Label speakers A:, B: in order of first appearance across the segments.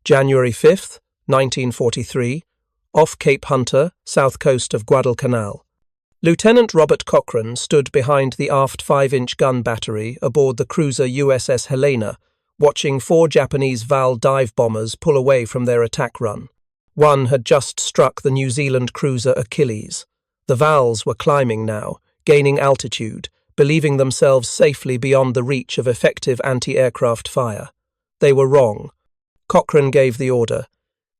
A: January 5th, 1943, off Cape Hunter, south coast of Guadalcanal. Lieutenant Robert Cochrane stood behind the aft 5-inch gun battery aboard the cruiser USS Helena, watching 4 Japanese Val dive bombers pull away from their attack run. One had just struck the New Zealand cruiser Achilles. The Vals were climbing now, gaining altitude, believing themselves safely beyond the reach of effective anti-aircraft fire. They were wrong. Cochrane gave the order.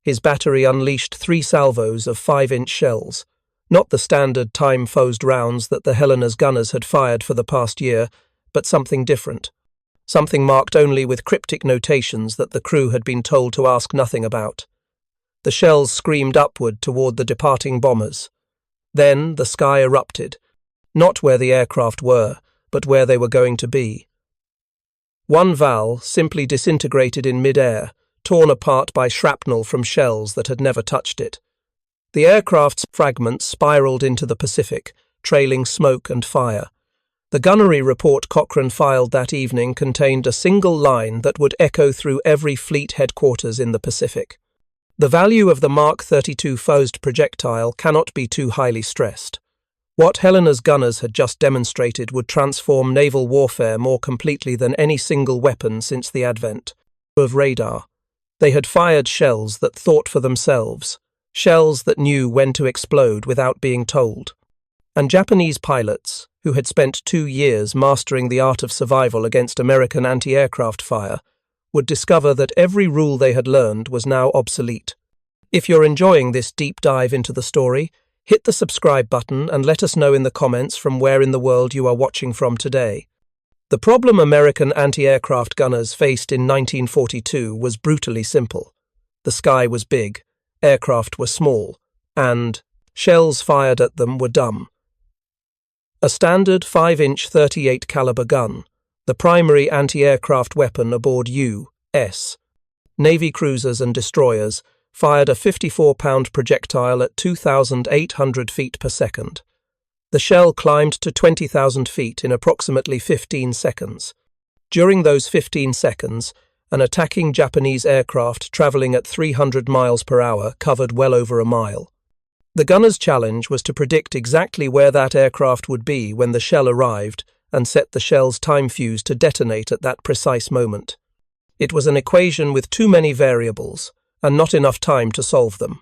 A: His battery unleashed 3 salvos of 5-inch shells, not the standard time-fused rounds that the Helena's gunners had fired for the past year, but something different. Something marked only with cryptic notations that the crew had been told to ask nothing about. The shells screamed upward toward the departing bombers. Then the sky erupted, not where the aircraft were, but where they were going to be. One Val simply disintegrated in mid-air, torn apart by shrapnel from shells that had never touched it. The aircraft's fragments spiraled into the Pacific, trailing smoke and fire. The gunnery report Cochrane filed that evening contained a single line that would echo through every fleet headquarters in the Pacific. The value of the Mark 32 fused projectile cannot be too highly stressed. What Helena's gunners had just demonstrated would transform naval warfare more completely than any single weapon since the advent of radar. They had fired shells that thought for themselves, shells that knew when to explode without being told. And Japanese pilots, who had spent 2 years mastering the art of survival against American anti-aircraft fire, would discover that every rule they had learned was now obsolete. If you're enjoying this deep dive into the story, hit the subscribe button and let us know in the comments from where in the world you are watching from today. The problem American anti-aircraft gunners faced in 1942 was brutally simple. The sky was big, aircraft were small, and shells fired at them were dumb. A standard 5-inch 38 caliber gun, the primary anti-aircraft weapon aboard U.S. Navy cruisers and destroyers, fired a 54-pound projectile at 2,800 feet per second. The shell climbed to 20,000 feet in approximately 15 seconds. During those 15 seconds, an attacking Japanese aircraft traveling at 300 miles per hour covered well over a mile. The gunner's challenge was to predict exactly where that aircraft would be when the shell arrived and set the shell's time fuse to detonate at that precise moment. It was an equation with too many variables and not enough time to solve them.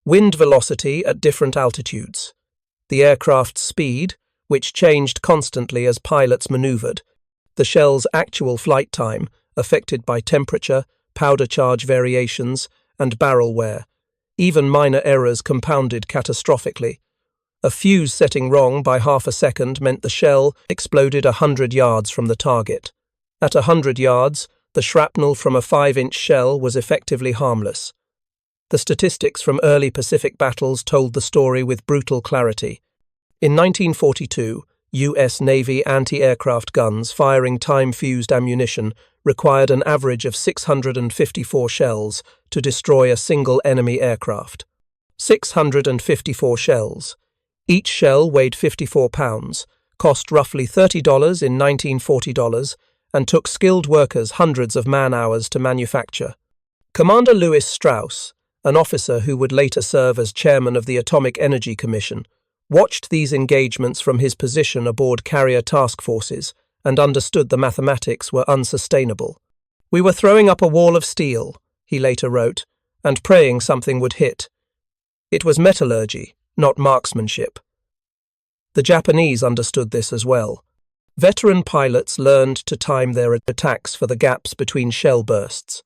A: Wind velocity at different altitudes. The aircraft's speed, which changed constantly as pilots maneuvered. The shell's actual flight time, affected by temperature, powder charge variations, and barrel wear. Even minor errors compounded catastrophically. A fuse setting wrong by half a second meant the shell exploded 100 yards from the target. At 100 yards, the shrapnel from a 5-inch shell was effectively harmless. The statistics from early Pacific battles told the story with brutal clarity. In 1942, U.S. Navy anti-aircraft guns firing time-fused ammunition required an average of 654 shells to destroy a single enemy aircraft. 654 shells. Each shell weighed 54 pounds, cost roughly $30 in 1940 dollars, and took skilled workers hundreds of man-hours to manufacture. Commander Lewis Strauss, an officer who would later serve as chairman of the Atomic Energy Commission, watched these engagements from his position aboard carrier task forces and understood the mathematics were unsustainable. "We were throwing up a wall of steel," he later wrote, "and praying something would hit. It was metallurgy, not marksmanship." The Japanese understood this as well. Veteran pilots learned to time their attacks for the gaps between shell bursts.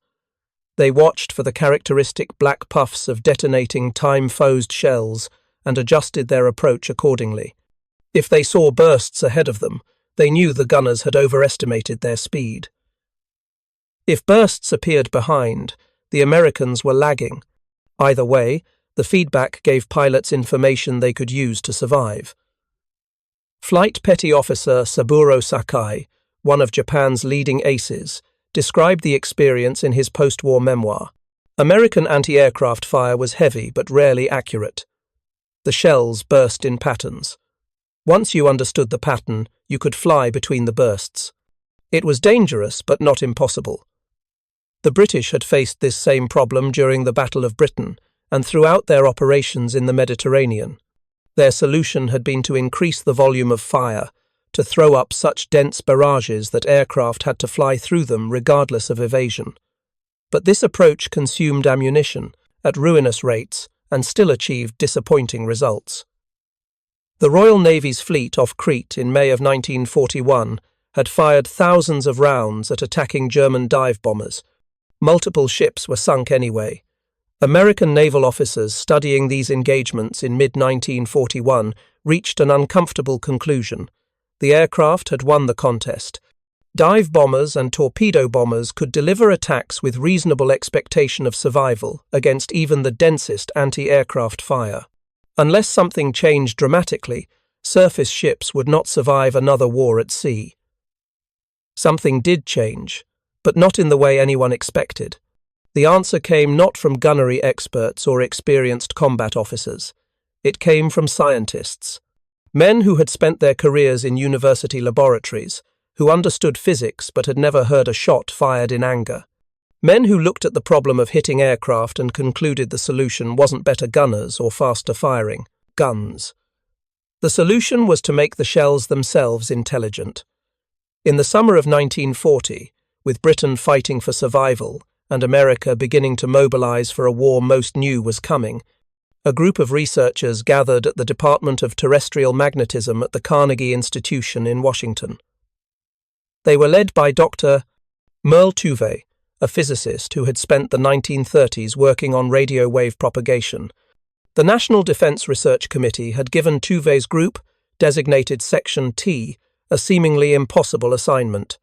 A: They watched for the characteristic black puffs of detonating time-fused shells and adjusted their approach accordingly. If they saw bursts ahead of them, they knew the gunners had overestimated their speed. If bursts appeared behind, the Americans were lagging. Either way, the feedback gave pilots information they could use to survive. Flight Petty Officer Saburo Sakai, one of Japan's leading aces, described the experience in his post-war memoir. American anti-aircraft fire was heavy but rarely accurate. The shells burst in patterns. Once you understood the pattern, you could fly between the bursts. It was dangerous but not impossible. The British had faced this same problem during the Battle of Britain and throughout their operations in the Mediterranean. Their solution had been to increase the volume of fire, to throw up such dense barrages that aircraft had to fly through them regardless of evasion. But this approach consumed ammunition at ruinous rates and still achieved disappointing results. The Royal Navy's fleet off Crete in May of 1941 had fired thousands of rounds at attacking German dive bombers. Multiple ships were sunk anyway. American naval officers studying these engagements in mid-1941 reached an uncomfortable conclusion. The aircraft had won the contest. Dive bombers and torpedo bombers could deliver attacks with reasonable expectation of survival against even the densest anti-aircraft fire. Unless something changed dramatically, surface ships would not survive another war at sea. Something did change, but not in the way anyone expected. The answer came not from gunnery experts or experienced combat officers. It came from scientists. Men who had spent their careers in university laboratories, who understood physics but had never heard a shot fired in anger. Men who looked at the problem of hitting aircraft and concluded the solution wasn't better gunners or faster firing, guns. The solution was to make the shells themselves intelligent. In the summer of 1940, with Britain fighting for survival and America beginning to mobilize for a war most knew was coming, a group of researchers gathered at the Department of Terrestrial Magnetism at the Carnegie Institution in Washington. They were led by Dr. Merle Tuve, a physicist who had spent the 1930s working on radio wave propagation. The National Defense Research Committee had given Tuve's group, designated Section T, a seemingly impossible assignment.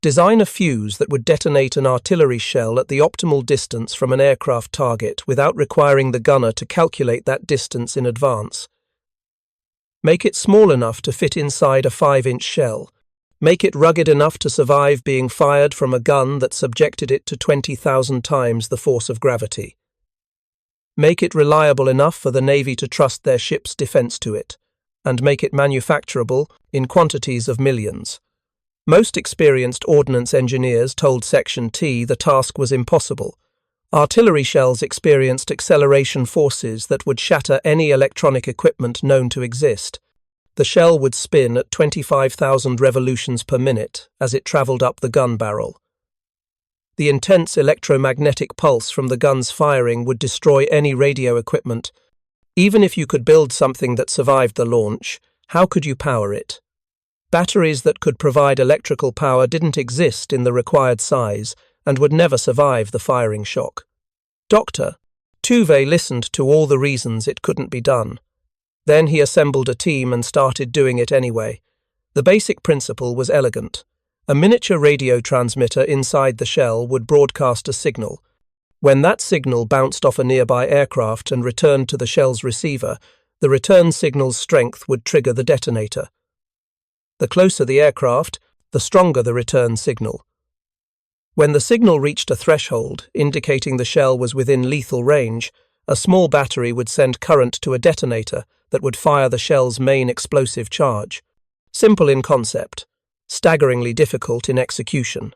A: Design a fuse that would detonate an artillery shell at the optimal distance from an aircraft target without requiring the gunner to calculate that distance in advance. Make it small enough to fit inside a 5-inch shell. Make it rugged enough to survive being fired from a gun that subjected it to 20,000 times the force of gravity. Make it reliable enough for the Navy to trust their ship's defense to it, and make it manufacturable in quantities of millions. Most experienced ordnance engineers told Section T the task was impossible. Artillery shells experienced acceleration forces that would shatter any electronic equipment known to exist. The shell would spin at 25,000 revolutions per minute as it travelled up the gun barrel. The intense electromagnetic pulse from the gun's firing would destroy any radio equipment. Even if you could build something that survived the launch, how could you power it? Batteries that could provide electrical power didn't exist in the required size and would never survive the firing shock. Dr. Tuve listened to all the reasons it couldn't be done. Then he assembled a team and started doing it anyway. The basic principle was elegant. A miniature radio transmitter inside the shell would broadcast a signal. When that signal bounced off a nearby aircraft and returned to the shell's receiver, the return signal's strength would trigger the detonator. The closer the aircraft, the stronger the return signal. When the signal reached a threshold, indicating the shell was within lethal range, a small battery would send current to a detonator that would fire the shell's main explosive charge. Simple in concept, staggeringly difficult in execution.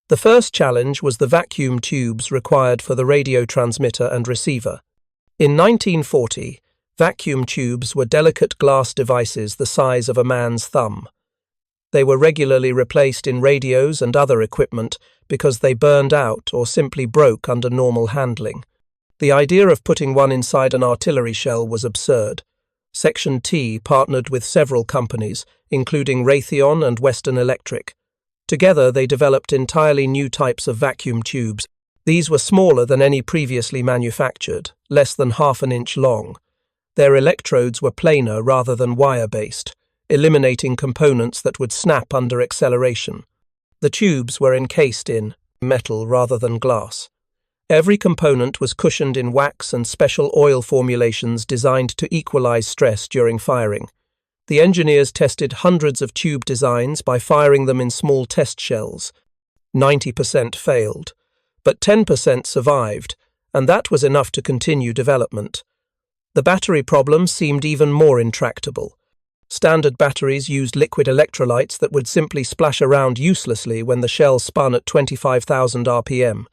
A: The first challenge was the vacuum tubes required for the radio transmitter and receiver. In 1940, vacuum tubes were delicate glass devices the size of a man's thumb. They were regularly replaced in radios and other equipment because they burned out or simply broke under normal handling. The idea of putting one inside an artillery shell was absurd. Section T partnered with several companies, including Raytheon and Western Electric. Together, they developed entirely new types of vacuum tubes. These were smaller than any previously manufactured, less than half an inch long. Their electrodes were planar rather than wire-based, eliminating components that would snap under acceleration. The tubes were encased in metal rather than glass. Every component was cushioned in wax and special oil formulations designed to equalize stress during firing. The engineers tested hundreds of tube designs by firing them in small test shells. 90% failed, but 10% survived, and that was enough to continue development. The battery problem seemed even more intractable. Standard batteries used liquid electrolytes that would simply splash around uselessly when the shell spun at 25,000 RPM.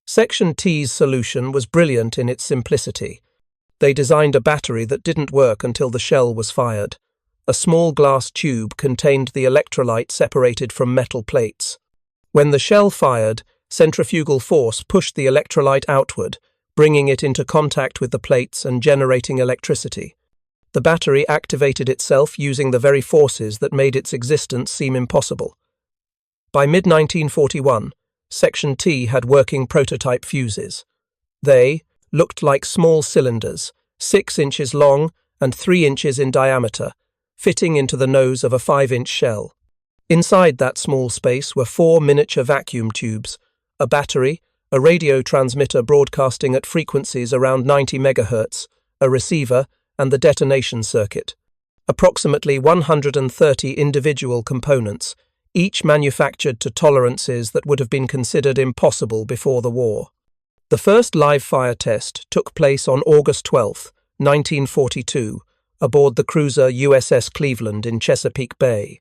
A: Section T's solution was brilliant in its simplicity. They designed a battery that didn't work until the shell was fired. A small glass tube contained the electrolyte separated from metal plates. When the shell fired, centrifugal force pushed the electrolyte outward, bringing it into contact with the plates and generating electricity. The battery activated itself using the very forces that made its existence seem impossible. By mid-1941, Section T had working prototype fuses. They looked like small cylinders, 6 inches long and 3 inches in diameter, fitting into the nose of a 5-inch shell. Inside that small space were 4 miniature vacuum tubes, a battery, a radio transmitter broadcasting at frequencies around 90 MHz, a receiver, and the detonation circuit. Approximately 130 individual components, each manufactured to tolerances that would have been considered impossible before the war. The first live fire test took place on August 12, 1942, aboard the cruiser USS Cleveland in Chesapeake Bay.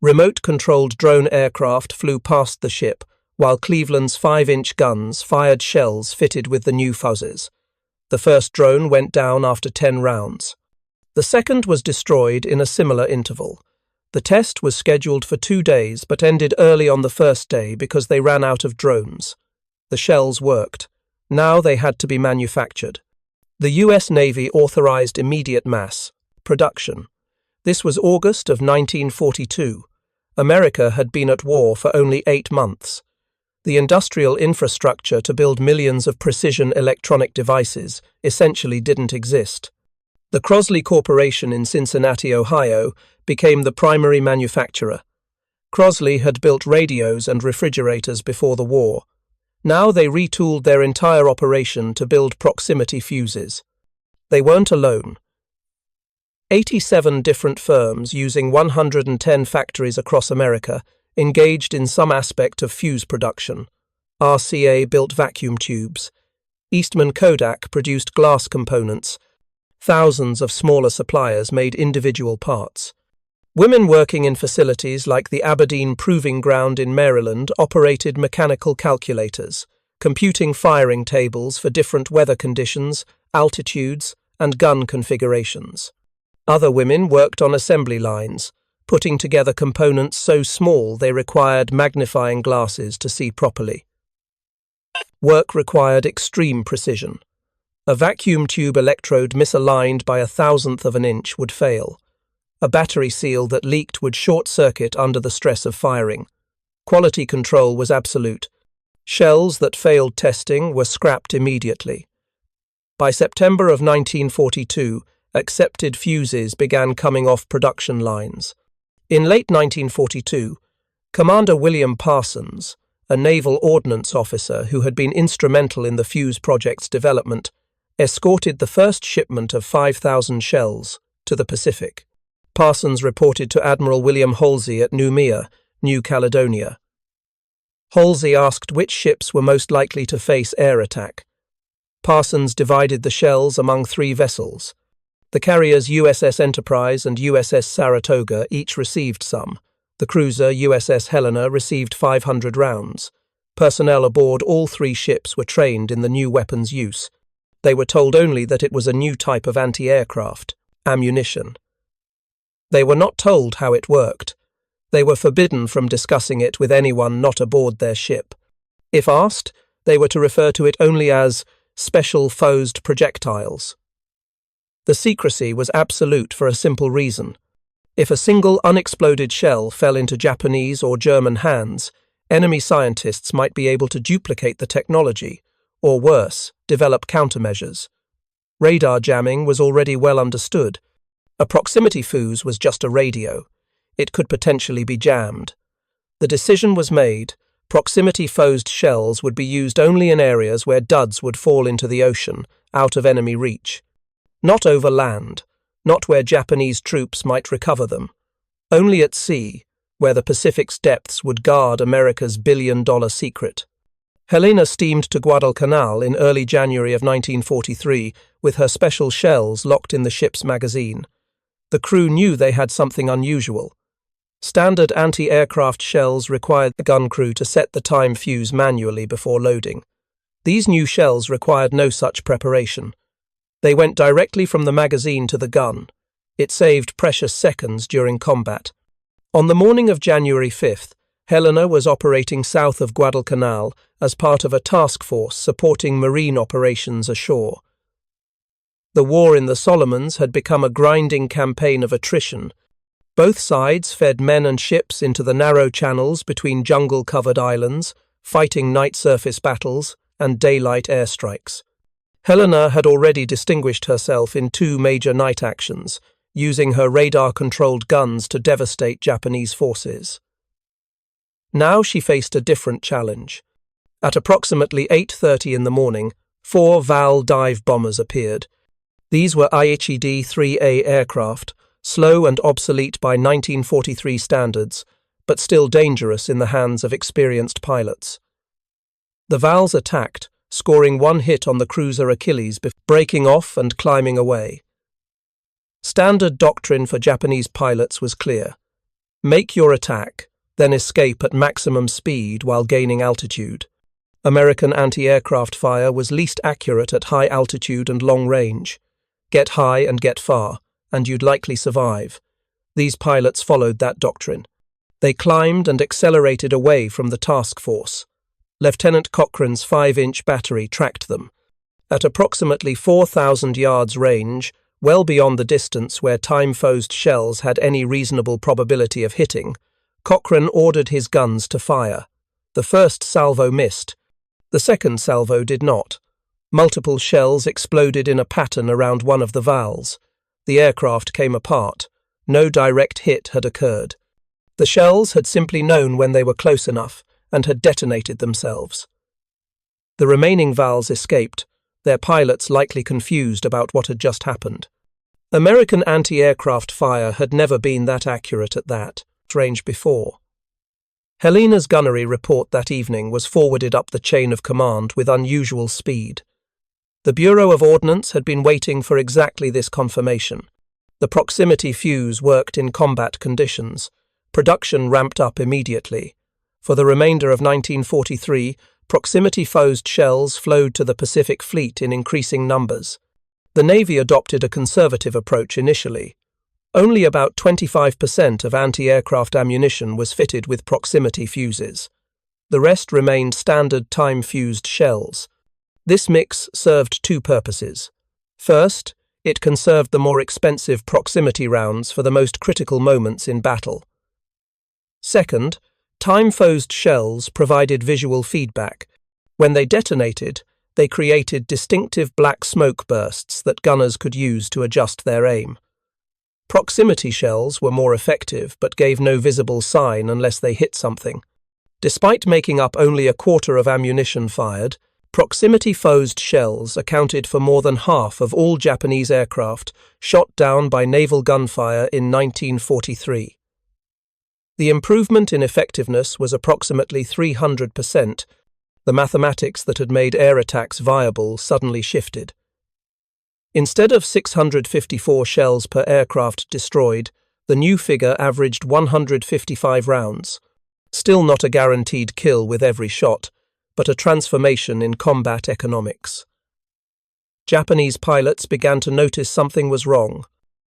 A: Remote-controlled drone aircraft flew past the ship, while Cleveland's 5-inch guns fired shells fitted with the new Fuzes. The first drone went down after 10 rounds. The second was destroyed in a similar interval. The test was scheduled for 2 days but ended early on the first day because they ran out of drones. The shells worked. Now they had to be manufactured. The US Navy authorized immediate mass production. This was August of 1942. America had been at war for only 8 months. The industrial infrastructure to build millions of precision electronic devices essentially didn't exist. The Crosley Corporation in Cincinnati, Ohio, became the primary manufacturer. Crosley had built radios and refrigerators before the war. Now they retooled their entire operation to build proximity fuses. They weren't alone. 87 different firms using 110 factories across America engaged in some aspect of fuse production. RCA built vacuum tubes. Eastman Kodak produced glass components. Thousands of smaller suppliers made individual parts. Women working in facilities like the Aberdeen Proving Ground in Maryland operated mechanical calculators, computing firing tables for different weather conditions, altitudes, and gun configurations. Other women worked on assembly lines, putting together components so small they required magnifying glasses to see properly. Work required extreme precision. A vacuum tube electrode misaligned by 1/1000th of an inch would fail. A battery seal that leaked would short-circuit under the stress of firing. Quality control was absolute. Shells that failed testing were scrapped immediately. By September of 1942, accepted fuses began coming off production lines. In late 1942, Commander William Parsons, a naval ordnance officer who had been instrumental in the fuse project's development, escorted the first shipment of 5,000 shells to the Pacific. Parsons reported to Admiral William Halsey at Noumea, New Caledonia. Halsey asked which ships were most likely to face air attack. Parsons divided the shells among 3 vessels. The carriers USS Enterprise and USS Saratoga each received some. The cruiser USS Helena received 500 rounds. Personnel aboard all 3 ships were trained in the new weapon's use. They were told only that it was a new type of anti-aircraft, ammunition. They were not told how it worked. They were forbidden from discussing it with anyone not aboard their ship. If asked, they were to refer to it only as special fused projectiles. The secrecy was absolute for a simple reason. If a single unexploded shell fell into Japanese or German hands, enemy scientists might be able to duplicate the technology, or worse, develop countermeasures. Radar jamming was already well understood. A proximity fuse was just a radio. It could potentially be jammed. The decision was made. Proximity fused shells would be used only in areas where duds would fall into the ocean, out of enemy reach. Not over land, not where Japanese troops might recover them. Only at sea, where the Pacific's depths would guard America's billion-dollar secret. Helena steamed to Guadalcanal in early January of 1943 with her special shells locked in the ship's magazine. The crew knew they had something unusual. Standard anti-aircraft shells required the gun crew to set the time fuse manually before loading. These new shells required no such preparation. They went directly from the magazine to the gun. It saved precious seconds during combat. On the morning of January 5th, Helena was operating south of Guadalcanal as part of a task force supporting marine operations ashore. The war in the Solomons had become a grinding campaign of attrition. Both sides fed men and ships into the narrow channels between jungle-covered islands, fighting night surface battles and daylight airstrikes. Helena had already distinguished herself in 2 major night actions, using her radar-controlled guns to devastate Japanese forces. Now she faced a different challenge. At approximately 8:30 in the morning, 4 VAL dive bombers appeared. These were IHED-3A aircraft, slow and obsolete by 1943 standards, but still dangerous in the hands of experienced pilots. The VALs attacked, scoring 1 hit on the cruiser Achilles before breaking off and climbing away. Standard doctrine for Japanese pilots was clear. Make your attack, then escape at maximum speed while gaining altitude. American anti-aircraft fire was least accurate at high altitude and long range. Get high and get far, and you'd likely survive. These pilots followed that doctrine. They climbed and accelerated away from the task force. Lieutenant Cochrane's 5-inch battery tracked them. At approximately 4,000 yards range, well beyond the distance where time-fused shells had any reasonable probability of hitting, Cochrane ordered his guns to fire. The first salvo missed. The second salvo did not. Multiple shells exploded in a pattern around one of the VALs. The aircraft came apart. No direct hit had occurred. The shells had simply known when they were close enough and had detonated themselves. The remaining VALs escaped, their pilots likely confused about what had just happened. American anti-aircraft fire had never been that accurate at that range before. Helena's gunnery report that evening was forwarded up the chain of command with unusual speed. The Bureau of Ordnance had been waiting for exactly this confirmation. The proximity fuse worked in combat conditions. Production ramped up immediately. For the remainder of 1943, proximity-fused shells flowed to the Pacific Fleet in increasing numbers. The Navy adopted a conservative approach initially. Only about 25% of anti-aircraft ammunition was fitted with proximity fuses. The rest remained standard time-fused shells. This mix served 2 purposes. First, it conserved the more expensive proximity rounds for the most critical moments in battle. Second, time-fused shells provided visual feedback. When they detonated, they created distinctive black smoke bursts that gunners could use to adjust their aim. Proximity shells were more effective but gave no visible sign unless they hit something. Despite making up only a quarter of ammunition fired, proximity-fused shells accounted for more than half of all Japanese aircraft shot down by naval gunfire in 1943. The improvement in effectiveness was approximately 300%. The mathematics that had made air attacks viable suddenly shifted. Instead of 654 shells per aircraft destroyed, the new figure averaged 155 rounds. Still not a guaranteed kill with every shot, but a transformation in combat economics. Japanese pilots began to notice something was wrong.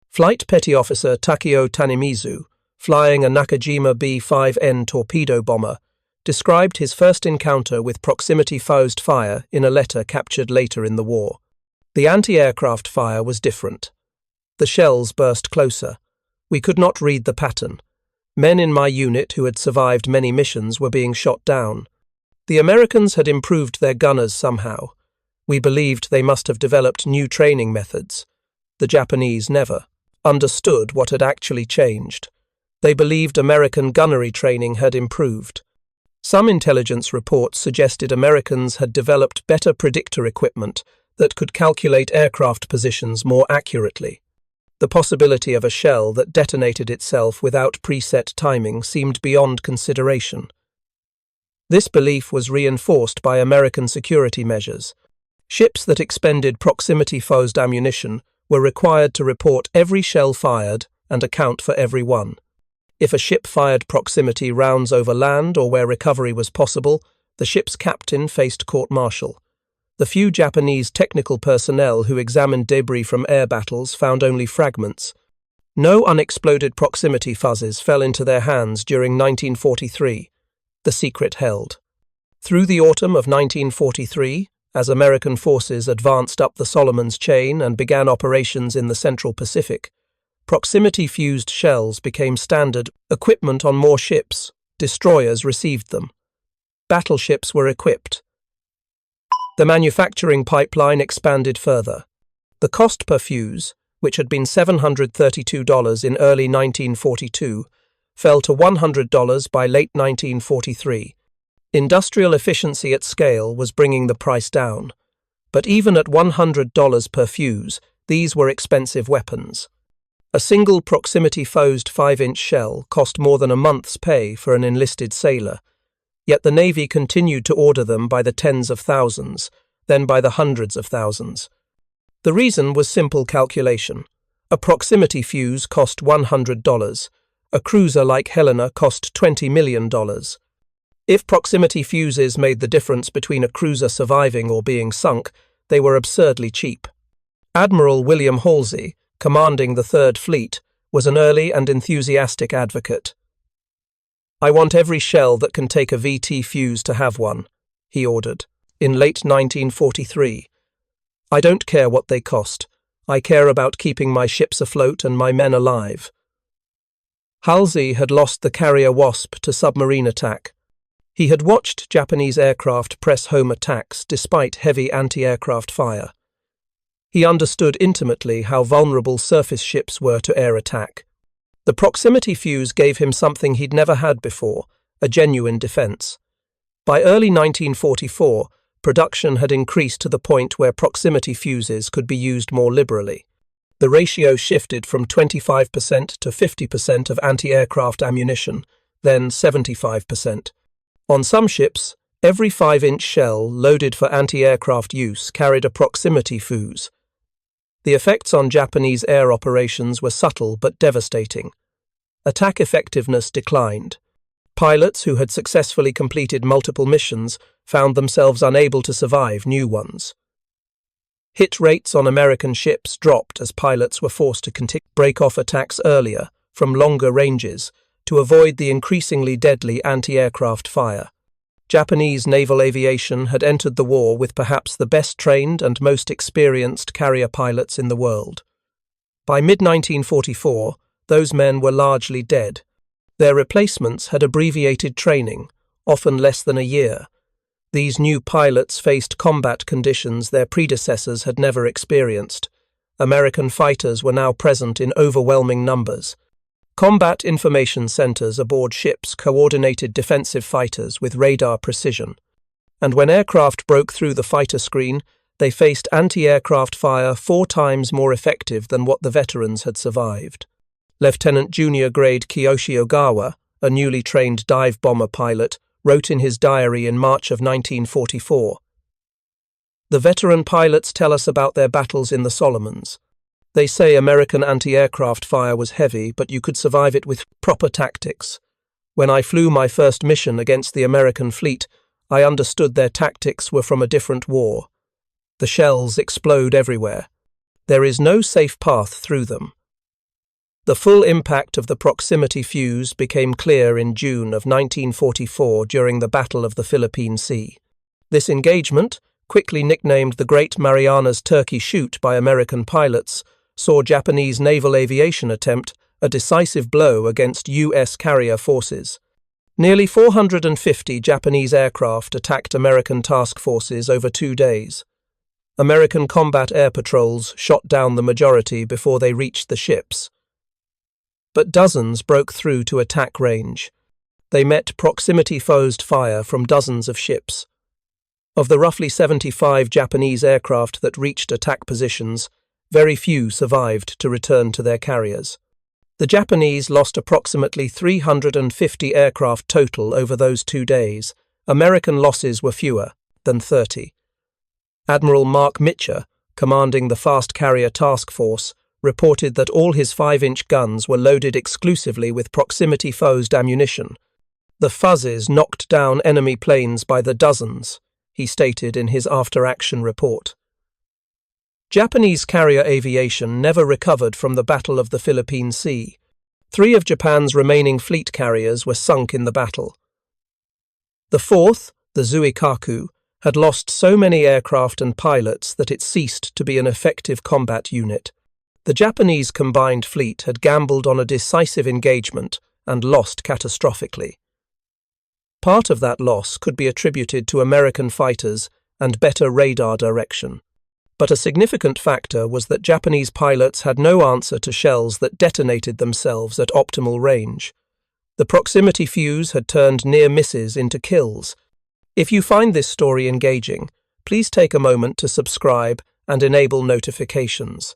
A: Flight Petty Officer Takeo Tanimizu, flying a Nakajima B-5N torpedo bomber, described his first encounter with proximity-fused fire in a letter captured later in the war. The anti-aircraft fire was different. The shells burst closer. We could not read the pattern. Men in my unit who had survived many missions were being shot down. The Americans had improved their gunners somehow. We believed they must have developed new training methods. The Japanese never understood what had actually changed. They believed American gunnery training had improved. Some intelligence reports suggested Americans had developed better predictor equipment that could calculate aircraft positions more accurately. The possibility of a shell that detonated itself without preset timing seemed beyond consideration. This belief was reinforced by American security measures. Ships that expended proximity-fused ammunition were required to report every shell fired and account for every one. If a ship fired proximity rounds over land or where recovery was possible, the ship's captain faced court-martial. The few Japanese technical personnel who examined debris from air battles found only fragments. No unexploded proximity fuzzes fell into their hands during 1943. The secret held. Through the autumn of 1943, as American forces advanced up the Solomons chain and began operations in the Central Pacific, proximity-fused shells became standard equipment on more ships. Destroyers received them. Battleships were equipped. The manufacturing pipeline expanded further. The cost per fuse, which had been $732 in early 1942, fell to $100 by late 1943. Industrial efficiency at scale was bringing the price down. But even at $100 per fuse, these were expensive weapons. A single proximity-fused 5-inch shell cost more than a month's pay for an enlisted sailor, yet the Navy continued to order them by the tens of thousands, then by the hundreds of thousands. The reason was simple calculation. A proximity fuse cost $100. A cruiser like Helena cost $20 million. If proximity fuses made the difference between a cruiser surviving or being sunk, they were absurdly cheap. Admiral William Halsey, commanding the Third Fleet, was an early and enthusiastic advocate. "I want every shell that can take a VT fuse to have one," he ordered, in late 1943. "I don't care what they cost. I care about keeping my ships afloat and my men alive." Halsey had lost the carrier Wasp to submarine attack. He had watched Japanese aircraft press home attacks despite heavy anti-aircraft fire. He understood intimately how vulnerable surface ships were to air attack. The proximity fuse gave him something he'd never had before, a genuine defense. By early 1944, production had increased to the point where proximity fuses could be used more liberally. The ratio shifted from 25% to 50% of anti-aircraft ammunition, then 75%. On some ships, every 5-inch shell loaded for anti-aircraft use carried a proximity fuse. The effects on Japanese air operations were subtle but devastating. Attack effectiveness declined. Pilots who had successfully completed multiple missions found themselves unable to survive new ones. Hit rates on American ships dropped as pilots were forced to break off attacks earlier, from longer ranges, to avoid the increasingly deadly anti-aircraft fire. Japanese naval aviation had entered the war with perhaps the best-trained and most experienced carrier pilots in the world. By mid-1944, those men were largely dead. Their replacements had abbreviated training, often less than a year. These new pilots faced combat conditions their predecessors had never experienced. American fighters were now present in overwhelming numbers. Combat information centers aboard ships coordinated defensive fighters with radar precision. And when aircraft broke through the fighter screen, they faced anti-aircraft fire 4 times more effective than what the veterans had survived. Lieutenant Junior Grade Kiyoshi Ogawa, a newly trained dive bomber pilot, wrote in his diary in March of 1944, "The veteran pilots tell us about their battles in the Solomons. They say American anti-aircraft fire was heavy, but you could survive it with proper tactics. When I flew my first mission against the American fleet, I understood their tactics were from a different war. The shells explode everywhere. There is no safe path through them." The full impact of the proximity fuse became clear in June of 1944 during the Battle of the Philippine Sea. This engagement, quickly nicknamed the Great Marianas Turkey Shoot by American pilots, saw Japanese naval aviation attempt a decisive blow against U.S. carrier forces. Nearly 450 Japanese aircraft attacked American task forces over 2 days. American combat air patrols shot down the majority before they reached the ships. But dozens broke through to attack range. They met proximity-fused fire from dozens of ships. Of the roughly 75 Japanese aircraft that reached attack positions, very few survived to return to their carriers. The Japanese lost approximately 350 aircraft total over those 2 days. American losses were fewer than 30. Admiral Mark Mitcher, commanding the Fast Carrier Task Force, reported that all his 5-inch guns were loaded exclusively with proximity-fused ammunition. The Fuzes knocked down enemy planes by the dozens, he stated in his after-action report. Japanese carrier aviation never recovered from the Battle of the Philippine Sea. 3 of Japan's remaining fleet carriers were sunk in the battle. The fourth, the Zuikaku, had lost so many aircraft and pilots that it ceased to be an effective combat unit. The Japanese combined fleet had gambled on a decisive engagement and lost catastrophically. Part of that loss could be attributed to American fighters and better radar direction. But a significant factor was that Japanese pilots had no answer to shells that detonated themselves at optimal range. The proximity fuse had turned near misses into kills. If you find this story engaging, please take a moment to subscribe and enable notifications.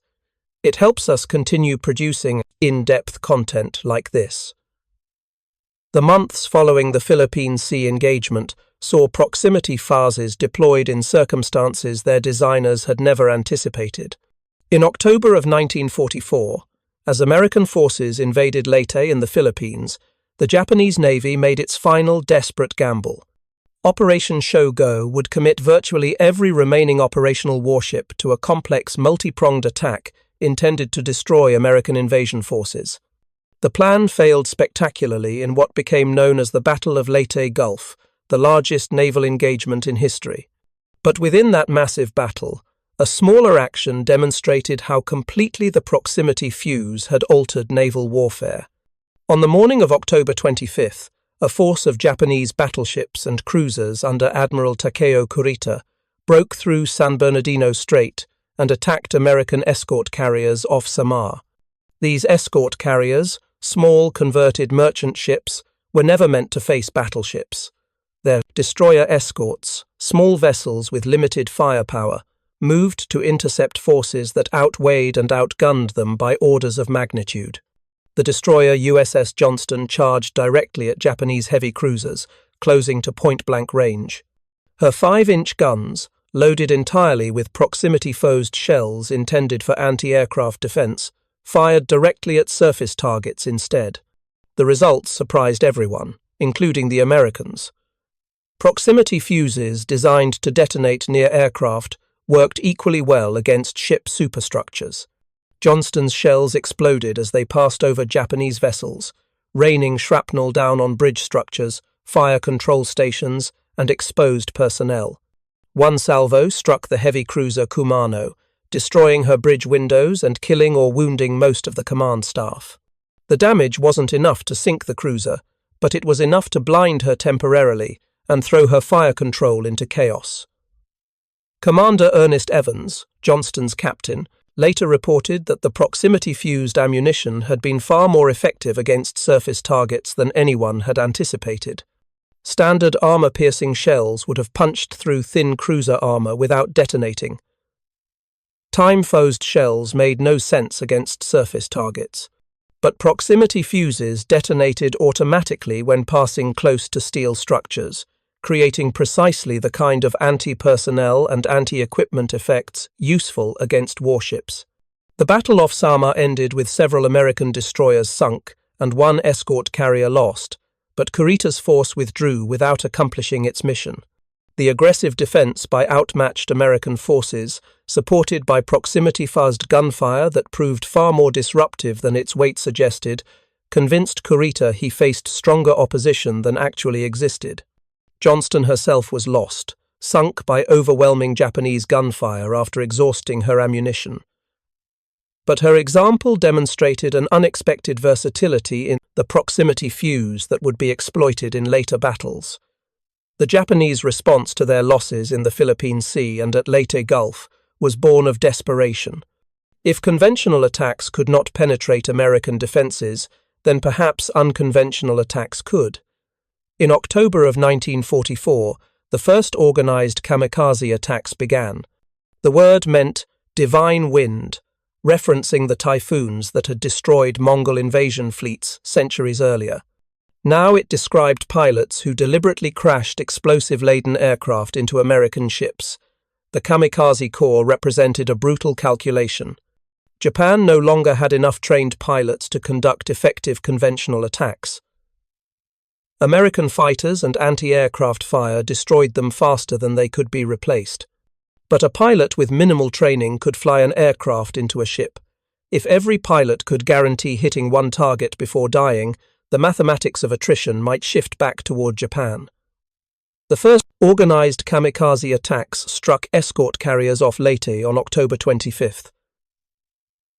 A: It helps us continue producing in-depth content like this. The months following the Philippine Sea engagement saw proximity fuses deployed in circumstances their designers had never anticipated. In October of 1944, as American forces invaded Leyte in the Philippines, the Japanese Navy made its final desperate gamble. Operation Shogo would commit virtually every remaining operational warship to a complex multi-pronged attack intended to destroy American invasion forces. The plan failed spectacularly in what became known as the Battle of Leyte Gulf, the largest naval engagement in history. But within that massive battle, a smaller action demonstrated how completely the proximity fuse had altered naval warfare. On the morning of October 25th, a force of Japanese battleships and cruisers under Admiral Takeo Kurita broke through San Bernardino Strait and attacked American escort carriers off Samar. These escort carriers, small converted merchant ships, were never meant to face battleships. Their destroyer escorts, small vessels with limited firepower, moved to intercept forces that outweighed and outgunned them by orders of magnitude. The destroyer USS Johnston charged directly at Japanese heavy cruisers, closing to point-blank range. Her 5-inch guns, loaded entirely with proximity-fused shells intended for anti-aircraft defense, fired directly at surface targets instead. The results surprised everyone, including the Americans. Proximity fuses designed to detonate near aircraft worked equally well against ship superstructures. Johnston's shells exploded as they passed over Japanese vessels, raining shrapnel down on bridge structures, fire control stations, and exposed personnel. One salvo struck the heavy cruiser Kumano, destroying her bridge windows and killing or wounding most of the command staff. The damage wasn't enough to sink the cruiser, but it was enough to blind her temporarily and throw her fire control into chaos. Commander Ernest Evans, Johnston's captain, later reported that the proximity-fused ammunition had been far more effective against surface targets than anyone had anticipated. Standard armor-piercing shells would have punched through thin cruiser armor without detonating. Time-fused shells made no sense against surface targets, but proximity fuses detonated automatically when passing close to steel structures, creating precisely the kind of anti-personnel and anti-equipment effects useful against warships. The battle off Samar ended with several American destroyers sunk and one escort carrier lost, but Kurita's force withdrew without accomplishing its mission. The aggressive defense by outmatched American forces, supported by proximity-fuzzed gunfire that proved far more disruptive than its weight suggested, convinced Kurita he faced stronger opposition than actually existed. Johnston herself was lost, sunk by overwhelming Japanese gunfire after exhausting her ammunition. But her example demonstrated an unexpected versatility in the proximity fuse that would be exploited in later battles. The Japanese response to their losses in the Philippine Sea and at Leyte Gulf was born of desperation. If conventional attacks could not penetrate American defenses, then perhaps unconventional attacks could. In October of 1944, the first organized Kamikaze attacks began. The word meant divine wind, referencing the typhoons that had destroyed Mongol invasion fleets centuries earlier. Now it described pilots who deliberately crashed explosive-laden aircraft into American ships. The Kamikaze Corps represented a brutal calculation. Japan no longer had enough trained pilots to conduct effective conventional attacks. American fighters and anti-aircraft fire destroyed them faster than they could be replaced. But a pilot with minimal training could fly an aircraft into a ship. If every pilot could guarantee hitting one target before dying, the mathematics of attrition might shift back toward Japan. The first organized kamikaze attacks struck escort carriers off Leyte on October 25th.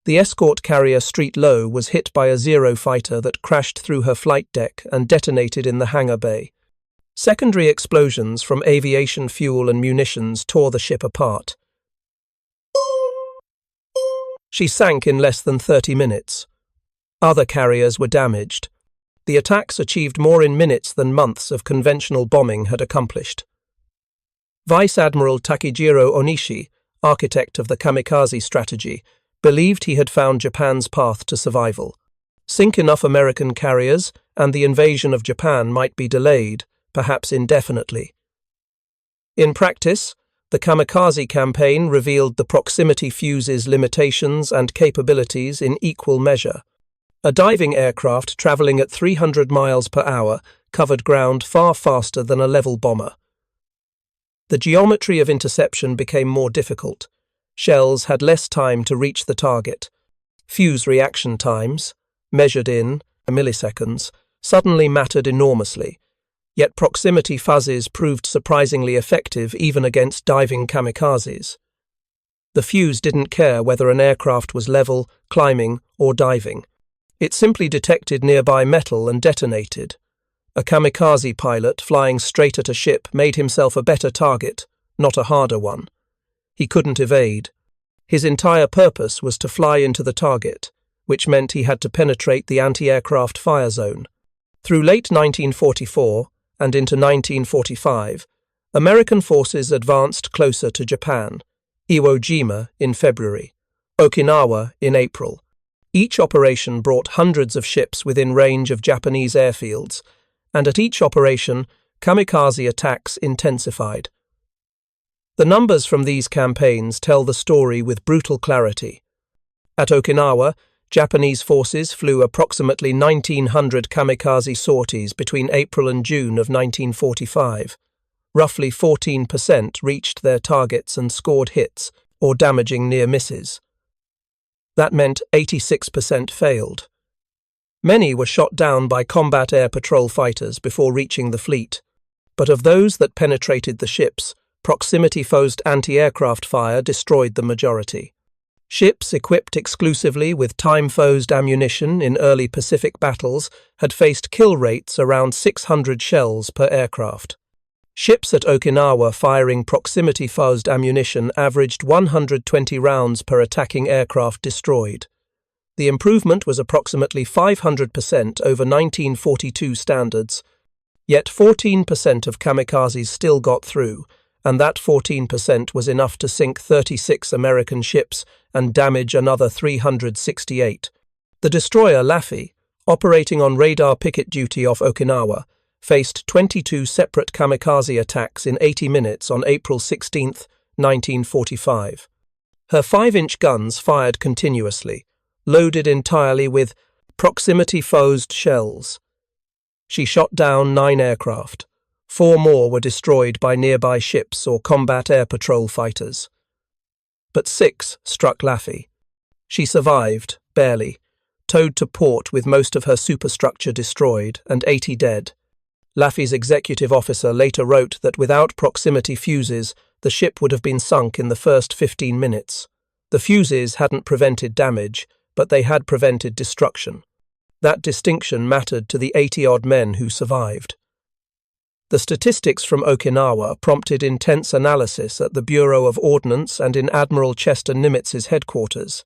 A: The escort carrier Street Low was hit by a Zero fighter that crashed through her flight deck and detonated in the hangar bay. Secondary explosions from aviation fuel and munitions tore the ship apart. She sank in less than 30 minutes. Other carriers were damaged. The attacks achieved more in minutes than months of conventional bombing had accomplished. Vice Admiral Takejiro Onishi, architect of the kamikaze strategy, believed he had found Japan's path to survival. Sink enough American carriers, and the invasion of Japan might be delayed, perhaps indefinitely. In practice, the kamikaze campaign revealed the proximity fuze's limitations and capabilities in equal measure. A diving aircraft traveling at 300 miles per hour covered ground far faster than a level bomber. The geometry of interception became more difficult. Shells had less time to reach the target. Fuse reaction times, measured in milliseconds, suddenly mattered enormously. Yet proximity fuzzes proved surprisingly effective even against diving kamikazes. The fuse didn't care whether an aircraft was level, climbing, or diving. It simply detected nearby metal and detonated. A kamikaze pilot flying straight at a ship made himself a better target, not a harder one. He couldn't evade. His entire purpose was to fly into the target, which meant he had to penetrate the anti-aircraft fire zone. Through late 1944 and into 1945, American forces advanced closer to Japan, Iwo Jima in February, Okinawa in April. Each operation brought hundreds of ships within range of Japanese airfields, and at each operation, kamikaze attacks intensified. The numbers from these campaigns tell the story with brutal clarity. At Okinawa, Japanese forces flew approximately 1,900 kamikaze sorties between April and June of 1945. Roughly 14% reached their targets and scored hits or damaging near misses. That meant 86% failed. Many were shot down by combat air patrol fighters before reaching the fleet, but of those that penetrated the ships, proximity-fused anti-aircraft fire destroyed the majority. Ships equipped exclusively with time-fused ammunition in early Pacific battles had faced kill rates around 600 shells per aircraft. Ships at Okinawa firing proximity-fused ammunition averaged 120 rounds per attacking aircraft destroyed. The improvement was approximately 500% over 1942 standards, yet 14% of kamikazes still got through, and that 14% was enough to sink 36 American ships and damage another 368. The destroyer Laffey, operating on radar picket duty off Okinawa, faced 22 separate kamikaze attacks in 80 minutes on April 16, 1945. Her 5-inch guns fired continuously, loaded entirely with proximity-fused shells. She shot down 9 aircraft. 4 more were destroyed by nearby ships or combat air patrol fighters. But 6 struck Laffey. She survived, barely, towed to port with most of her superstructure destroyed and 80 dead. Laffey's executive officer later wrote that without proximity fuses, the ship would have been sunk in the first 15 minutes. The fuses hadn't prevented damage, but they had prevented destruction. That distinction mattered to the 80-odd men who survived. The statistics from Okinawa prompted intense analysis at the Bureau of Ordnance and in Admiral Chester Nimitz's headquarters.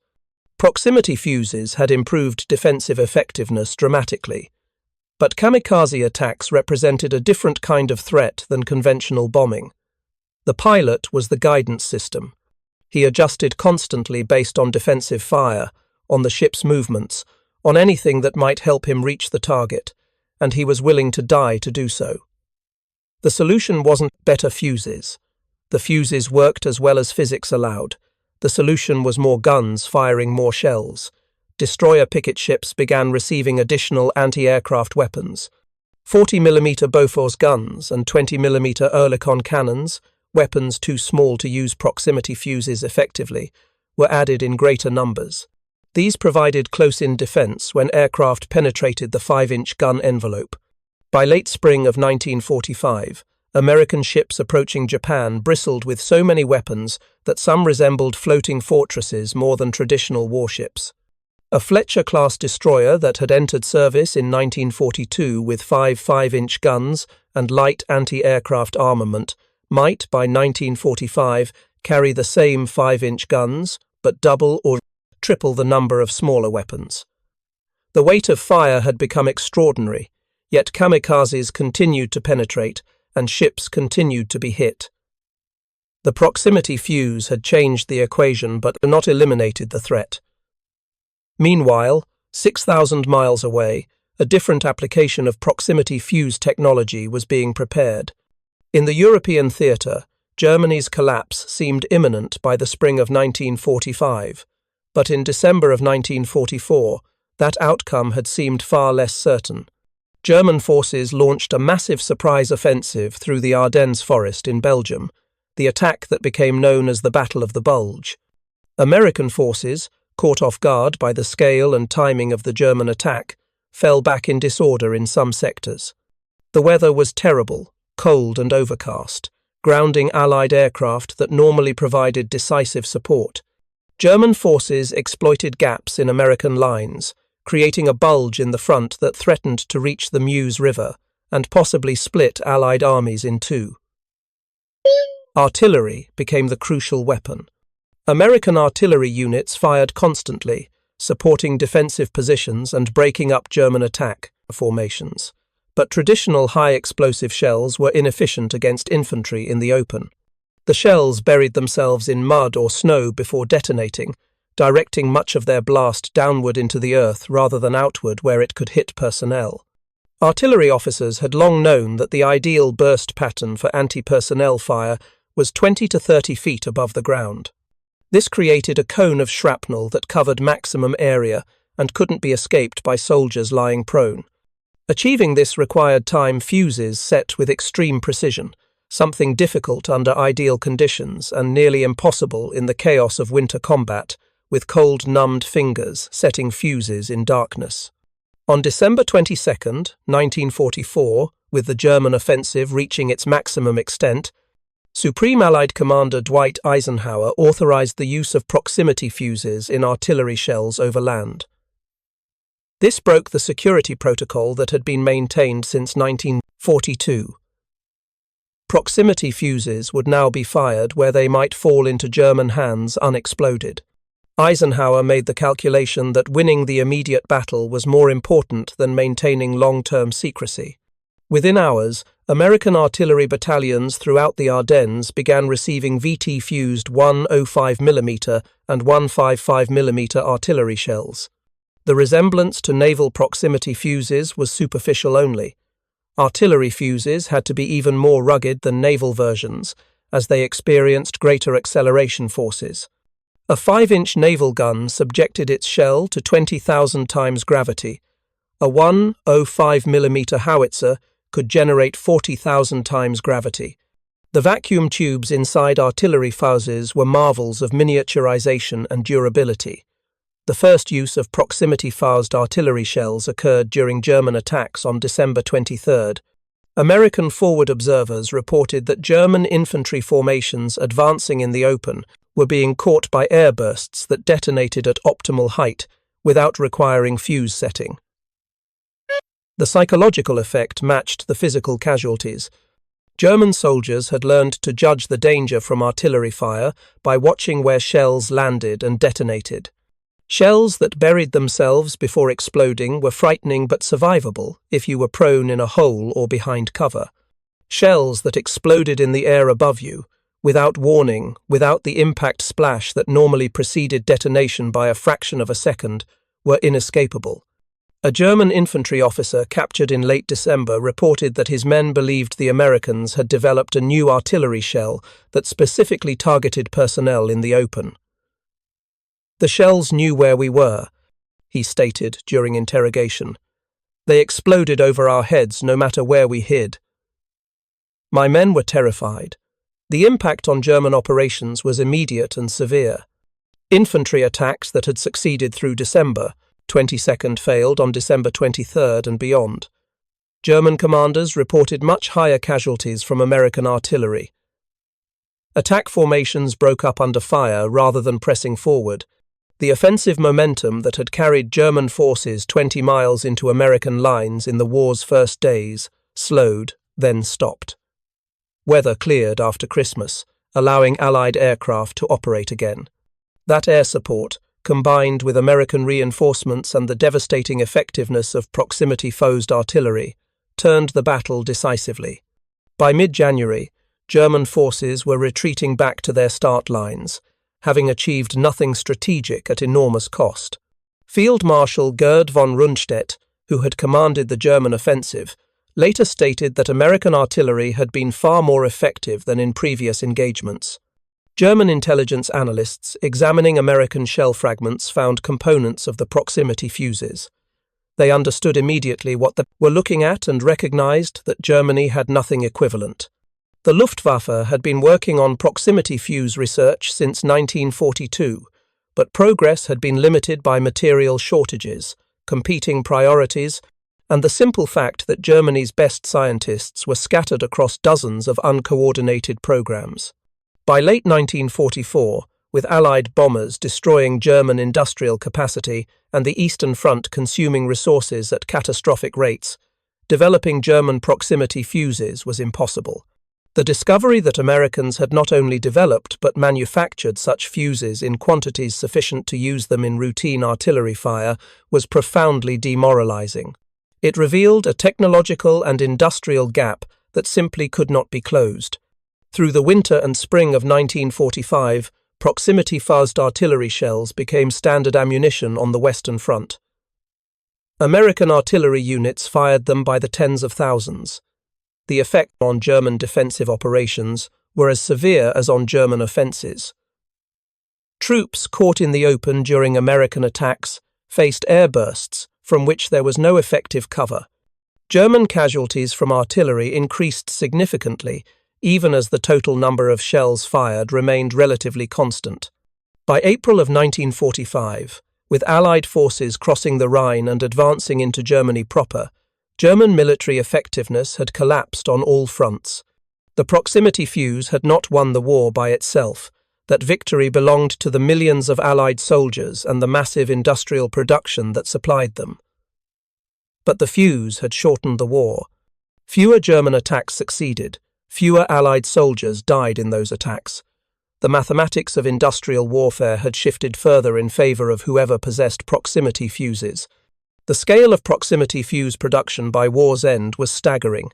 A: Proximity fuses had improved defensive effectiveness dramatically, but kamikaze attacks represented a different kind of threat than conventional bombing. The pilot was the guidance system. He adjusted constantly based on defensive fire, on the ship's movements, on anything that might help him reach the target, and he was willing to die to do so. The solution wasn't better fuses. The fuses worked as well as physics allowed. The solution was more guns firing more shells. Destroyer picket ships began receiving additional anti-aircraft weapons. 40mm Bofors guns and 20mm Oerlikon cannons, weapons too small to use proximity fuses effectively, were added in greater numbers. These provided close-in defense when aircraft penetrated the 5-inch gun envelope. By late spring of 1945, American ships approaching Japan bristled with so many weapons that some resembled floating fortresses more than traditional warships. A Fletcher-class destroyer that had entered service in 1942 with 5-inch guns and light anti-aircraft armament might, by 1945, carry the same 5-inch guns, but double or triple the number of smaller weapons. The weight of fire had become extraordinary, yet kamikazes continued to penetrate and ships continued to be hit. The proximity fuse had changed the equation but not eliminated the threat. Meanwhile, 6,000 miles away, a different application of proximity fuse technology was being prepared. In the European theatre, Germany's collapse seemed imminent by the spring of 1945, but in December of 1944, that outcome had seemed far less certain. German forces launched a massive surprise offensive through the Ardennes forest in Belgium, the attack that became known as the Battle of the Bulge. American forces, caught off guard by the scale and timing of the German attack, fell back in disorder in some sectors. The weather was terrible, cold and overcast, grounding Allied aircraft that normally provided decisive support. German forces exploited gaps in American lines, creating a bulge in the front that threatened to reach the Meuse River and possibly split Allied armies in two. Artillery became the crucial weapon. American artillery units fired constantly, supporting defensive positions and breaking up German attack formations. But traditional high-explosive shells were inefficient against infantry in the open. The shells buried themselves in mud or snow before detonating, directing much of their blast downward into the earth rather than outward where it could hit personnel. Artillery officers had long known that the ideal burst pattern for anti-personnel fire was 20 to 30 feet above the ground. This created a cone of shrapnel that covered maximum area and couldn't be escaped by soldiers lying prone. Achieving this required time fuses set with extreme precision, something difficult under ideal conditions and nearly impossible in the chaos of winter combat, with cold, numbed fingers setting fuses in darkness. On December 22, 1944, with the German offensive reaching its maximum extent, Supreme Allied Commander Dwight Eisenhower authorized the use of proximity fuses in artillery shells over land. This broke the security protocol that had been maintained since 1942. Proximity fuses would now be fired where they might fall into German hands unexploded. Eisenhower made the calculation that winning the immediate battle was more important than maintaining long-term secrecy. Within hours, American artillery battalions throughout the Ardennes began receiving VT-fused 105mm and 155mm artillery shells. The resemblance to naval proximity fuses was superficial only. Artillery fuses had to be even more rugged than naval versions, as they experienced greater acceleration forces. A 5-inch naval gun subjected its shell to 20,000 times gravity. A 105mm howitzer could generate 40,000 times gravity. The vacuum tubes inside artillery fuses were marvels of miniaturization and durability. The first use of proximity-fused artillery shells occurred during German attacks on December 23. American forward observers reported that German infantry formations advancing in the open were being caught by airbursts that detonated at optimal height without requiring fuse setting. The psychological effect matched the physical casualties. German soldiers had learned to judge the danger from artillery fire by watching where shells landed and detonated. Shells that buried themselves before exploding were frightening but survivable if you were prone in a hole or behind cover. Shells that exploded in the air above you, without warning, without the impact splash that normally preceded detonation by a fraction of a second, were inescapable. A German infantry officer captured in late December reported that his men believed the Americans had developed a new artillery shell that specifically targeted personnel in the open. "The shells knew where we were," he stated during interrogation. "They exploded over our heads no matter where we hid." "My men were terrified. The impact on German operations was immediate and severe. Infantry attacks that had succeeded through December 22nd failed on December 23rd and beyond. German commanders reported much higher casualties from American artillery. Attack formations broke up under fire rather than pressing forward. The offensive momentum that had carried German forces 20 miles into American lines in the war's first days slowed, then stopped. Weather cleared after Christmas, allowing Allied aircraft to operate again. That air support, combined with American reinforcements and the devastating effectiveness of proximity-fused artillery, turned the battle decisively. By mid-January, German forces were retreating back to their start lines, having achieved nothing strategic at enormous cost. Field Marshal Gerd von Rundstedt, who had commanded the German offensive, later stated that American artillery had been far more effective than in previous engagements. German intelligence analysts examining American shell fragments found components of the proximity fuses. They understood immediately what they were looking at and recognized that Germany had nothing equivalent. The Luftwaffe had been working on proximity fuse research since 1942, but progress had been limited by material shortages, competing priorities, and the simple fact that Germany's best scientists were scattered across dozens of uncoordinated programs. By late 1944, with Allied bombers destroying German industrial capacity and the Eastern Front consuming resources at catastrophic rates, developing German proximity fuses was impossible. The discovery that Americans had not only developed but manufactured such fuses in quantities sufficient to use them in routine artillery fire was profoundly demoralizing. It revealed a technological and industrial gap that simply could not be closed. Through the winter and spring of 1945, proximity-fused artillery shells became standard ammunition on the Western Front. American artillery units fired them by the tens of thousands. The effect on German defensive operations were as severe as on German offenses. Troops caught in the open during American attacks faced airbursts from which there was no effective cover. German casualties from artillery increased significantly, even as the total number of shells fired remained relatively constant. By April of 1945, with Allied forces crossing the Rhine and advancing into Germany proper, German military effectiveness had collapsed on all fronts. The proximity fuse had not won the war by itself. That victory belonged to the millions of Allied soldiers and the massive industrial production that supplied them. But the fuse had shortened the war. Fewer German attacks succeeded. Fewer Allied soldiers died in those attacks. The mathematics of industrial warfare had shifted further in favor of whoever possessed proximity fuses. The scale of proximity fuse production by war's end was staggering.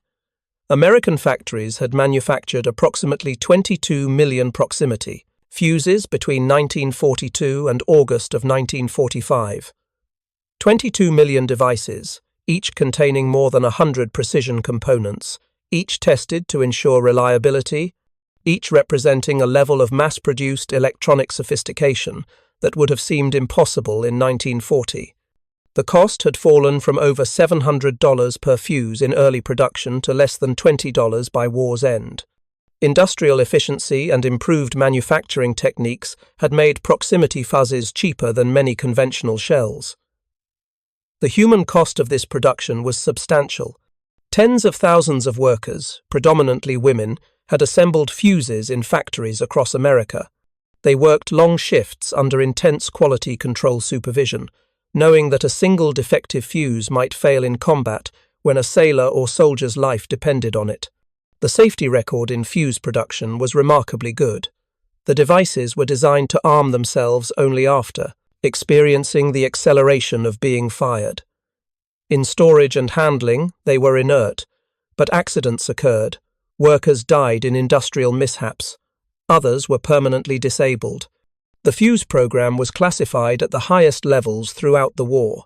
A: American factories had manufactured approximately 22 million proximity fuses between 1942 and August of 1945. 22 million devices, each containing more than 100 precision components, each tested to ensure reliability, each representing a level of mass-produced electronic sophistication that would have seemed impossible in 1940. The cost had fallen from over $700 per fuse in early production to less than $20 by war's end. Industrial efficiency and improved manufacturing techniques had made proximity fuses cheaper than many conventional shells. The human cost of this production was substantial. Tens of thousands of workers, predominantly women, had assembled fuses in factories across America. They worked long shifts under intense quality control supervision, knowing that a single defective fuse might fail in combat when a sailor or soldier's life depended on it. The safety record in fuse production was remarkably good. The devices were designed to arm themselves only after experiencing the acceleration of being fired. In storage and handling, they were inert, but accidents occurred. Workers died in industrial mishaps. Others were permanently disabled. The fuse program was classified at the highest levels throughout the war.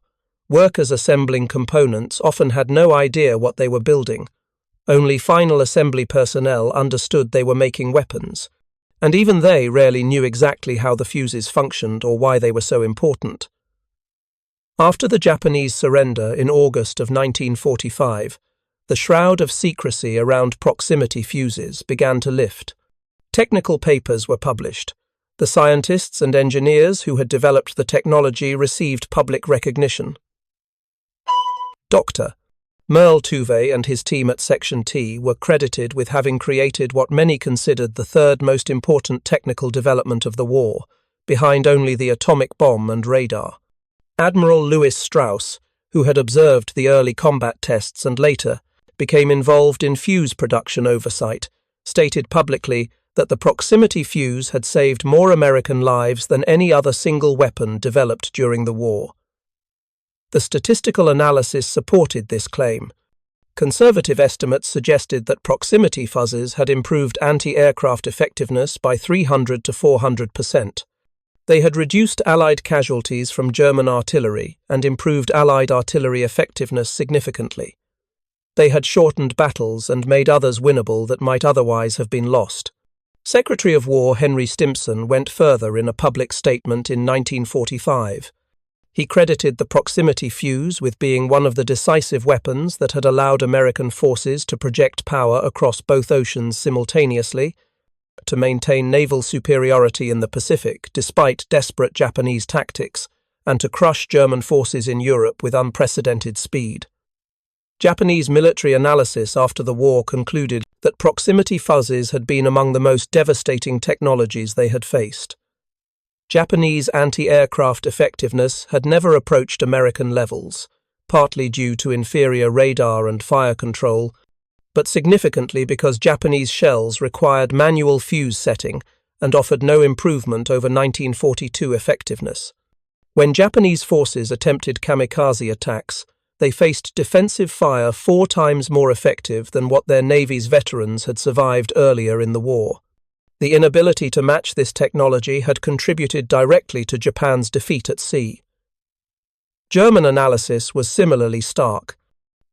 A: Workers assembling components often had no idea what they were building. Only final assembly personnel understood they were making weapons, and even they rarely knew exactly how the fuses functioned or why they were so important. After the Japanese surrender in August of 1945, the shroud of secrecy around proximity fuses began to lift. Technical papers were published. The scientists and engineers who had developed the technology received public recognition. Dr. Merle Tuve and his team at Section T were credited with having created what many considered the third most important technical development of the war, behind only the atomic bomb and radar. Admiral Lewis Strauss, who had observed the early combat tests and later became involved in fuse production oversight, stated publicly that the proximity fuse had saved more American lives than any other single weapon developed during the war. The statistical analysis supported this claim. Conservative estimates suggested that proximity fuzzes had improved anti-aircraft effectiveness by 300 to 400%. They had reduced Allied casualties from German artillery and improved Allied artillery effectiveness significantly. They had shortened battles and made others winnable that might otherwise have been lost. Secretary of War Henry Stimson went further in a public statement in 1945. He credited the proximity fuse with being one of the decisive weapons that had allowed American forces to project power across both oceans simultaneously, to maintain naval superiority in the Pacific despite desperate Japanese tactics, and to crush German forces in Europe with unprecedented speed. Japanese military analysis after the war concluded that proximity fuzzes had been among the most devastating technologies they had faced. Japanese anti-aircraft effectiveness had never approached American levels, partly due to inferior radar and fire control, but significantly because Japanese shells required manual fuse setting and offered no improvement over 1942 effectiveness. When Japanese forces attempted kamikaze attacks, they faced defensive fire 4 times more effective than what their Navy's veterans had survived earlier in the war. The inability to match this technology had contributed directly to Japan's defeat at sea. German analysis was similarly stark.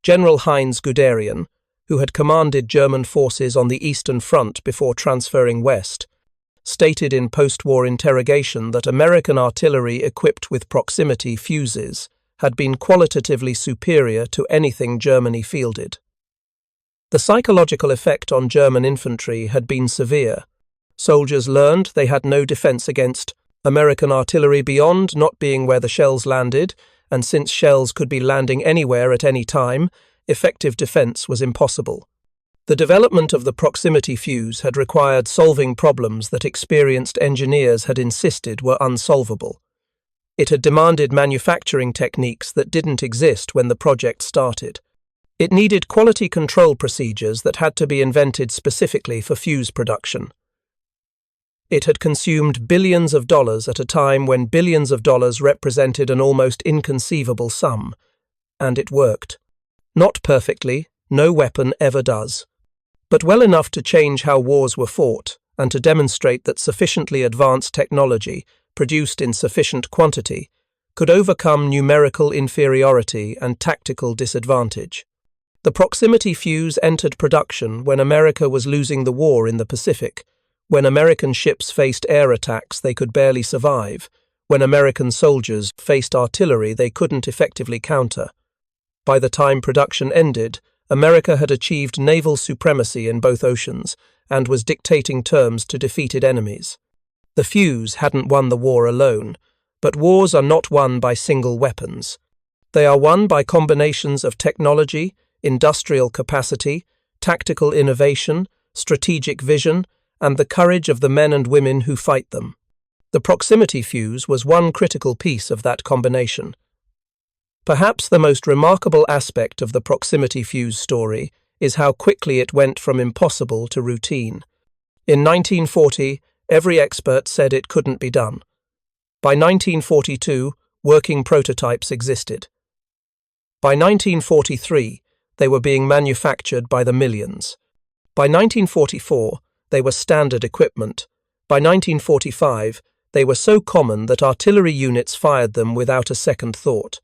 A: General Heinz Guderian, who had commanded German forces on the Eastern Front before transferring west, stated in post-war interrogation that American artillery equipped with proximity fuses had been qualitatively superior to anything Germany fielded. The psychological effect on German infantry had been severe. Soldiers learned they had no defense against American artillery beyond not being where the shells landed, and since shells could be landing anywhere at any time, effective defense was impossible. The development of the proximity fuse had required solving problems that experienced engineers had insisted were unsolvable. It had demanded manufacturing techniques that didn't exist when the project started. It needed quality control procedures that had to be invented specifically for fuse production. It had consumed billions of dollars at a time when billions of dollars represented an almost inconceivable sum. And it worked. Not perfectly, no weapon ever does. But well enough to change how wars were fought and to demonstrate that sufficiently advanced technology, produced in sufficient quantity, could overcome numerical inferiority and tactical disadvantage. The proximity fuse entered production when America was losing the war in the Pacific, when American ships faced air attacks they could barely survive, when American soldiers faced artillery they couldn't effectively counter. By the time production ended, America had achieved naval supremacy in both oceans and was dictating terms to defeated enemies. The fuse hadn't won the war alone, but wars are not won by single weapons. They are won by combinations of technology, industrial capacity, tactical innovation, strategic vision, and the courage of the men and women who fight them. The proximity fuse was one critical piece of that combination. Perhaps the most remarkable aspect of the proximity fuse story is how quickly it went from impossible to routine. In 1940, every expert said it couldn't be done. By 1942, working prototypes existed. By 1943, they were being manufactured by the millions. By 1944, they were standard equipment. By 1945, they were so common that artillery units fired them without a second thought.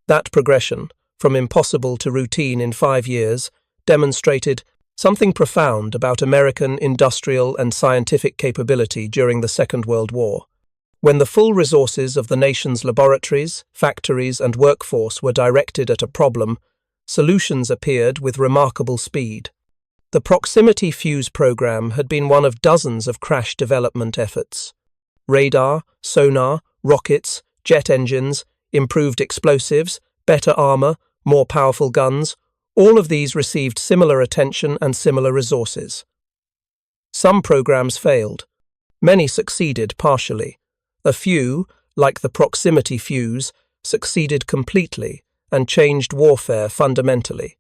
A: That progression, from impossible to routine in 5 years, demonstrated something profound about American industrial and scientific capability during the Second World War. When the full resources of the nation's laboratories, factories, and workforce were directed at a problem, solutions appeared with remarkable speed. The proximity fuse program had been one of dozens of crash development efforts. Radar, sonar, rockets, jet engines, improved explosives, better armor, more powerful guns, all of these received similar attention and similar resources. Some programs failed. Many succeeded partially. A few, like the proximity fuse, succeeded completely and changed warfare fundamentally.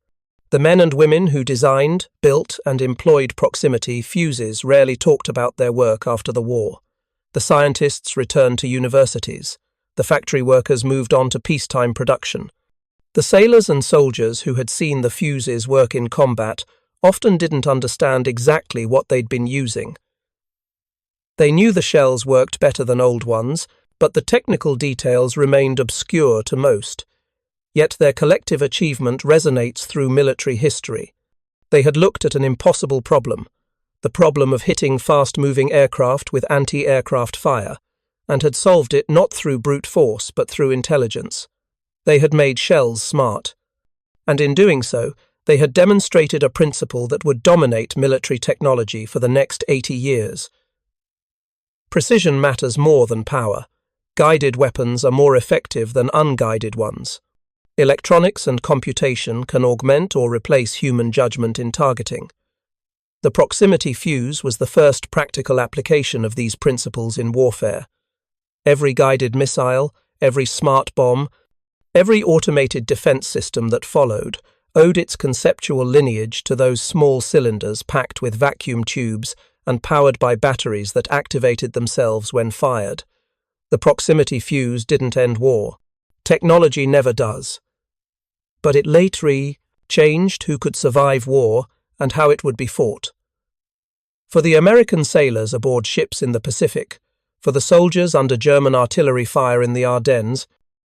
A: The men and women who designed, built, and employed proximity fuses rarely talked about their work after the war. The scientists returned to universities. The factory workers moved on to peacetime production. The sailors and soldiers who had seen the fuses work in combat often didn't understand exactly what they'd been using. They knew the shells worked better than old ones, but the technical details remained obscure to most. Yet their collective achievement resonates through military history. They had looked at an impossible problem, the problem of hitting fast-moving aircraft with anti-aircraft fire, and had solved it not through brute force but through intelligence. They had made shells smart. And in doing so, they had demonstrated a principle that would dominate military technology for the next 80 years. Precision matters more than power. Guided weapons are more effective than unguided ones. Electronics and computation can augment or replace human judgment in targeting. The proximity fuse was the first practical application of these principles in warfare. Every guided missile, every smart bomb, every automated defense system that followed owed its conceptual lineage to those small cylinders packed with vacuum tubes and powered by batteries that activated themselves when fired. The proximity fuse didn't end war. Technology never does. But it later changed who could survive war and how it would be fought. For the American sailors aboard ships in the Pacific, for the soldiers under German artillery fire in the Ardennes,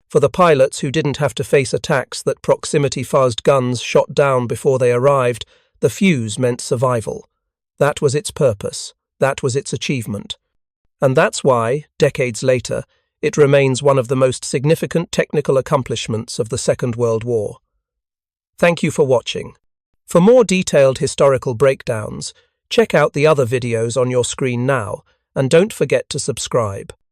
A: for the pilots who didn't have to face attacks that proximity-fused guns shot down before they arrived, the fuse meant survival. That was its purpose. That was its achievement. And that's why, decades later, it remains one of the most significant technical accomplishments of the Second World War. Thank you for watching. For more detailed historical breakdowns, check out the other videos on your screen now, and don't forget to subscribe.